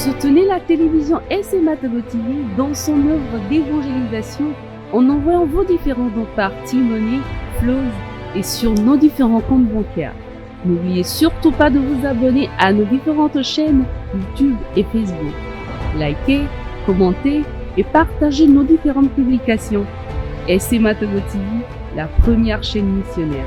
Soutenez la télévision SMA TV dans son œuvre d'évangélisation en envoyant vos différents dons par T-Money, Flows et sur nos différents comptes bancaires. N'oubliez surtout pas de vous abonner à nos différentes chaînes YouTube et Facebook. Likez, commentez et partagez nos différentes publications. SMA TV, la première chaîne missionnaire.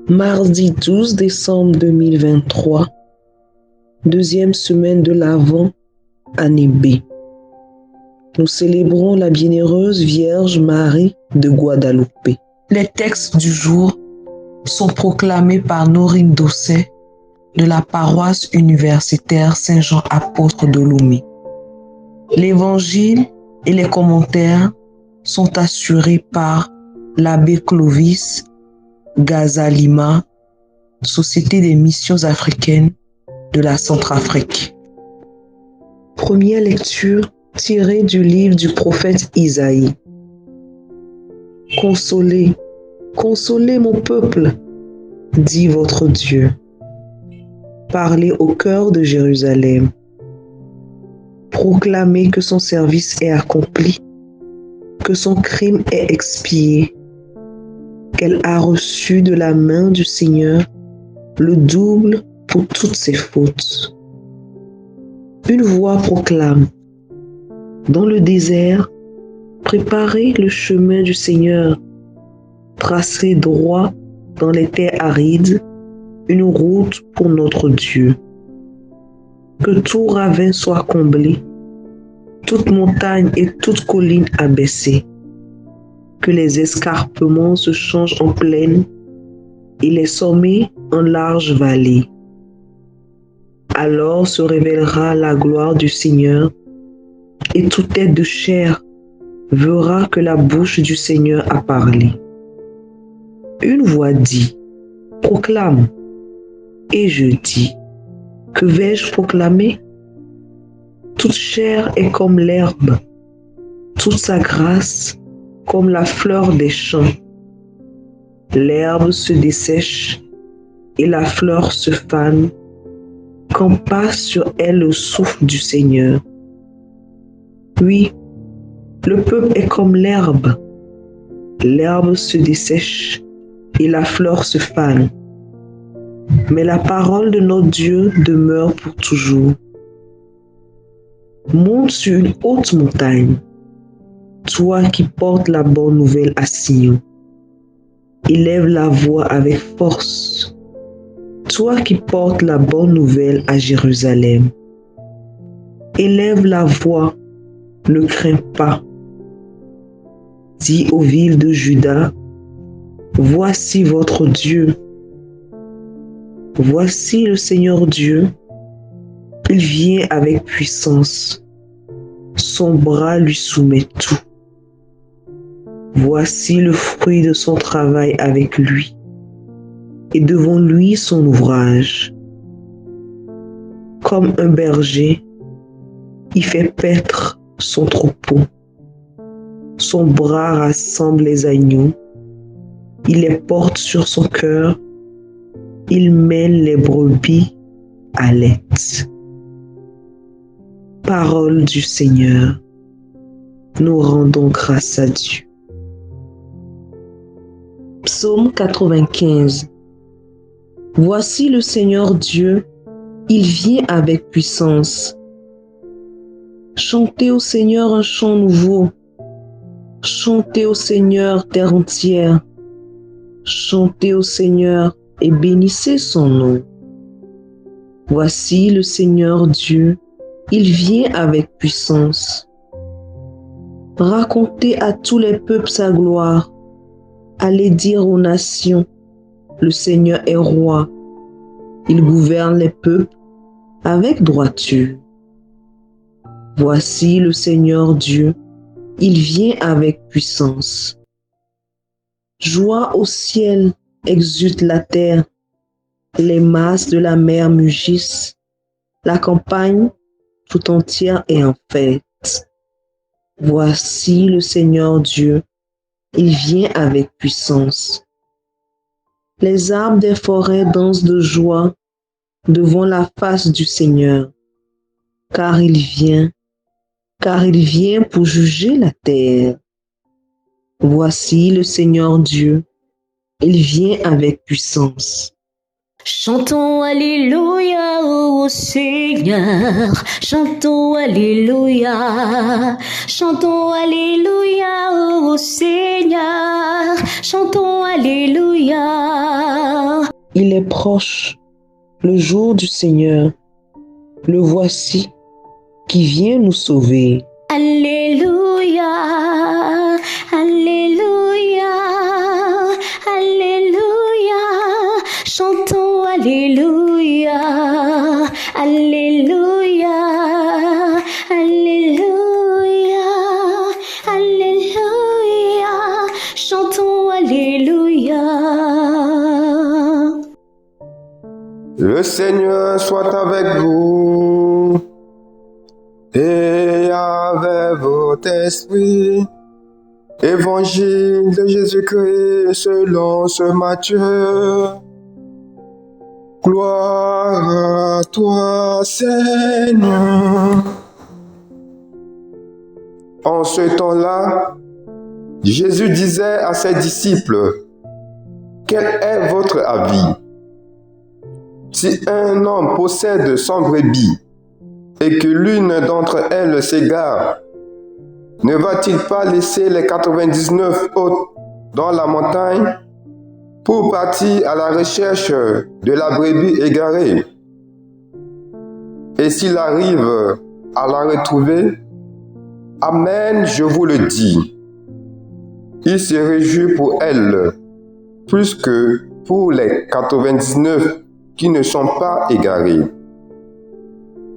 Mardi 12 décembre 2023, deuxième semaine de l'Avent, année B. Nous célébrons la bienheureuse Vierge Marie de Guadalupe. Les textes du jour sont proclamés par Norine Dosset de la paroisse universitaire Saint-Jean Apôtre de Lomé. L'évangile et les commentaires sont assurés par l'abbé Clovis Gazalima, Société des missions africaines de la Centrafrique. Première lecture tirée du livre du prophète Isaïe. Consolez, consolez mon peuple, dit votre Dieu. Parlez au cœur de Jérusalem. Proclamez que son service est accompli, que son crime est expié, qu'elle a reçu de la main du Seigneur le double pour toutes ses fautes. Une voix proclame: dans le désert, préparez le chemin du Seigneur, tracez droit dans les terres arides une route pour notre Dieu. Que tout ravin soit comblé, toute montagne et toute colline abaissée. Que les escarpements se changent en plaine et les sommets en larges vallées. Alors se révélera la gloire du Seigneur et toute tête de chair verra que la bouche du Seigneur a parlé. Une voix dit: proclame. Et je dis: que vais-je proclamer? Toute chair est comme l'herbe, toute sa grâce comme la fleur des champs. L'herbe se dessèche et la fleur se fane quand passe sur elle le souffle du Seigneur. Oui, le peuple est comme l'herbe. L'herbe se dessèche et la fleur se fane. Mais la parole de notre Dieu demeure pour toujours. Monte sur une haute montagne, toi qui portes la bonne nouvelle à Sion. Élève la voix avec force, toi qui portes la bonne nouvelle à Jérusalem. Élève la voix, ne crains pas. Dis aux villes de Juda: voici votre Dieu. Voici le Seigneur Dieu, il vient avec puissance. Son bras lui soumet tout. Voici le fruit de son travail avec lui, et devant lui son ouvrage. Comme un berger, il fait paître son troupeau. Son bras rassemble les agneaux. Il les porte sur son cœur. Il mène les brebis à l'aide. Parole du Seigneur. Nous rendons grâce à Dieu. Psaume 95. Voici le Seigneur Dieu, il vient avec puissance. Chantez au Seigneur un chant nouveau. Chantez au Seigneur terre entière. Chantez au Seigneur et bénissez son nom. Voici le Seigneur Dieu, il vient avec puissance. Racontez à tous les peuples sa gloire. Allez dire aux nations, le Seigneur est roi. Il gouverne les peuples avec droiture. Voici le Seigneur Dieu, il vient avec puissance. Joie au ciel, exulte la terre. Les masses de la mer mugissent. La campagne tout entière est en fête. Voici le Seigneur Dieu, il vient avec puissance. Les arbres des forêts dansent de joie devant la face du Seigneur, car il vient pour juger la terre. Voici le Seigneur Dieu, il vient avec puissance. Chantons Alléluia au Seigneur, chantons Alléluia, chantons Alléluia au Seigneur, chantons Alléluia. Il est proche, le jour du Seigneur, le voici qui vient nous sauver. Alléluia, Alléluia, Alléluia, chantons Alléluia, Alléluia, Alléluia, Alléluia, chantons Alléluia. Le Seigneur soit avec vous et avec votre esprit. Évangile de Jésus-Christ selon saint Matthieu. Gloire à toi, Seigneur. En ce temps-là, Jésus disait à ses disciples, « Quel est votre avis? Si un homme possède 100 brebis et que l'une d'entre elles s'égare, ne va-t-il pas laisser les 99 autres dans la montagne pour partir à la recherche de la brebis égarée? Et s'il arrive à la retrouver, amen, je vous le dis, il se réjouit pour elle plus que pour les 99 qui ne sont pas égarés.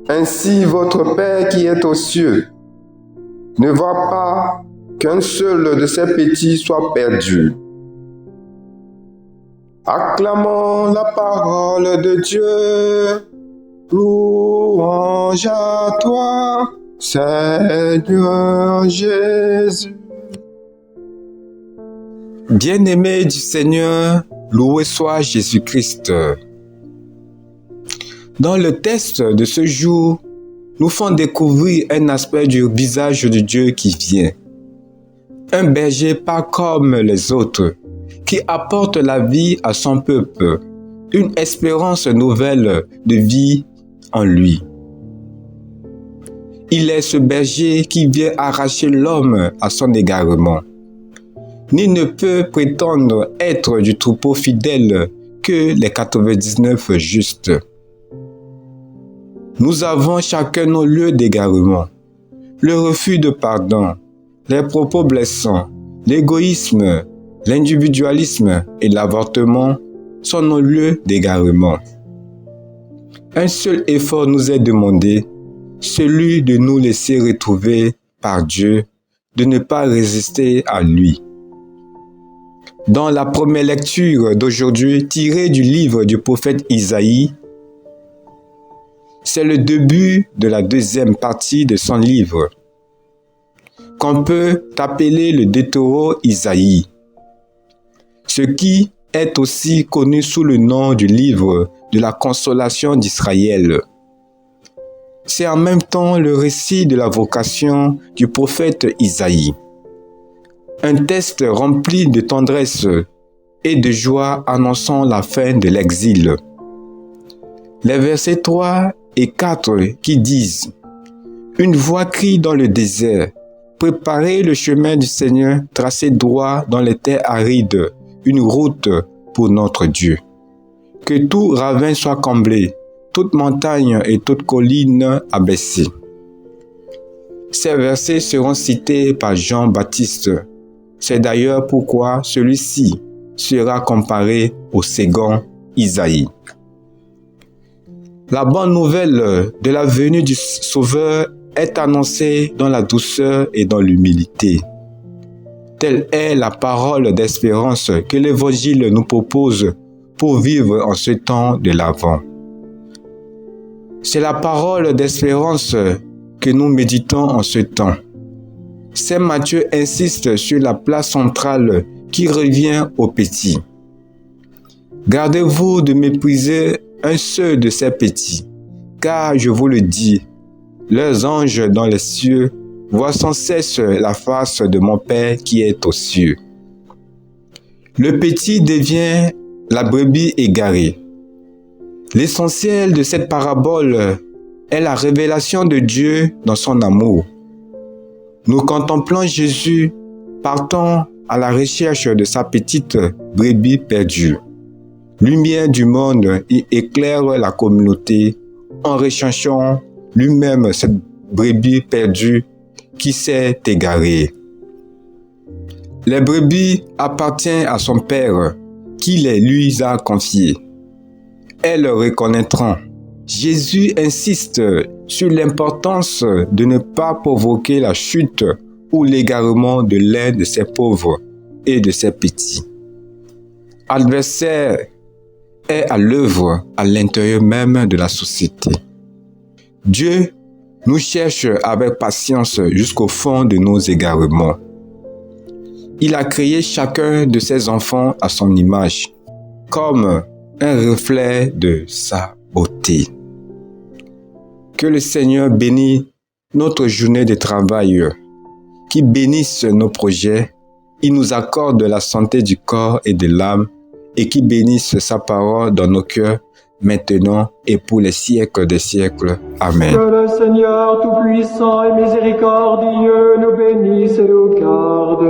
Ainsi, votre Père qui est aux cieux ne voit pas qu'un seul de ses petits soit perdu. Acclamons la parole de Dieu. Louange à toi, Seigneur Jésus. Bien-aimés du Seigneur, loué soit Jésus-Christ. Dans le texte de ce jour, nous font découvrir un aspect du visage de Dieu qui vient. Un berger pas comme les autres, qui apporte la vie à son peuple, une espérance nouvelle de vie en lui. Il est ce berger qui vient arracher l'homme à son égarement. Nul ne peut prétendre être du troupeau fidèle que les 99 justes. Nous avons chacun nos lieux d'égarement. Le refus de pardon, les propos blessants, l'égoïsme, l'individualisme et l'avortement sont nos lieux d'égarement. Un seul effort nous est demandé, celui de nous laisser retrouver par Dieu, de ne pas résister à lui. Dans la première lecture d'aujourd'hui, tirée du livre du prophète Isaïe, c'est le début de la deuxième partie de son livre. qu'on peut appeler le Deutéro-Isaïe, ce qui est aussi connu sous le nom du livre de la consolation d'Israël. C'est en même temps le récit de la vocation du prophète Isaïe. Un texte rempli de tendresse et de joie annonçant la fin de l'exil. Les versets 3 et 4 qui disent « Une voix crie dans le désert, préparez le chemin du Seigneur, tracez droit dans les terres arides, une route pour notre Dieu. Que tout ravin soit comblé, toute montagne et toute colline abaissée. » Ces versets seront cités par Jean-Baptiste. C'est d'ailleurs pourquoi celui-ci sera comparé au second Isaïe. La bonne nouvelle de la venue du Sauveur est annoncée dans la douceur et dans l'humilité. Telle est la parole d'espérance que l'Évangile nous propose pour vivre en ce temps de l'Avent. C'est la parole d'espérance que nous méditons en ce temps. Saint Matthieu insiste sur la place centrale qui revient aux petits. Gardez-vous de mépriser un seul de ces petits, car je vous le dis, leurs anges dans les cieux voient sans cesse la face de mon Père qui est aux cieux. Le petit devient la brebis égarée. L'essentiel de cette parabole est la révélation de Dieu dans son amour. Nous contemplons Jésus partant à la recherche de sa petite brebis perdue. Lumière du monde, il éclaire la communauté en recherchant lui-même cette brebis perdue qui s'est égarée. Les brebis appartiennent à son Père qui les lui a confiées. Elles le reconnaîtront. Jésus insiste sur l'importance de ne pas provoquer la chute ou l'égarement de l'un de ses pauvres et de ses petits. L'adversaire est à l'œuvre à l'intérieur même de la société. Dieu nous cherche avec patience jusqu'au fond de nos égarements. Il a créé chacun de ses enfants à son image, comme un reflet de sa beauté. Que le Seigneur bénisse notre journée de travail, qu'il bénisse nos projets, il nous accorde la santé du corps et de l'âme, et qu'il bénisse sa parole dans nos cœurs, maintenant et pour les siècles des siècles. Amen. Que le Seigneur Tout-Puissant et Miséricordieux nous bénisse et nous garde.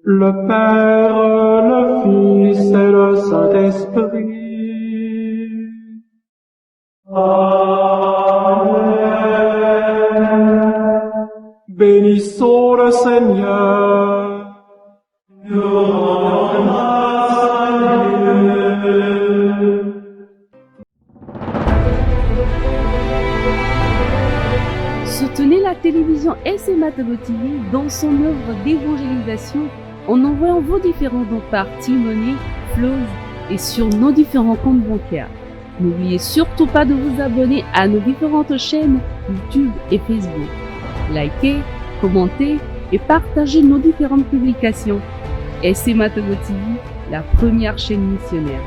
Le Père, le Fils et le Saint-Esprit. Amen. Bénissons le Seigneur. Nous rendons grâce à Dieu. Soutenez la télévision SMA TV dans son œuvre d'évangélisation en envoyant vos différents dons par T-Money, Flows et sur nos différents comptes bancaires. N'oubliez surtout pas de vous abonner à nos différentes chaînes YouTube et Facebook. Likez, commentez et partagez nos différentes publications. SMA TV, la première chaîne missionnaire.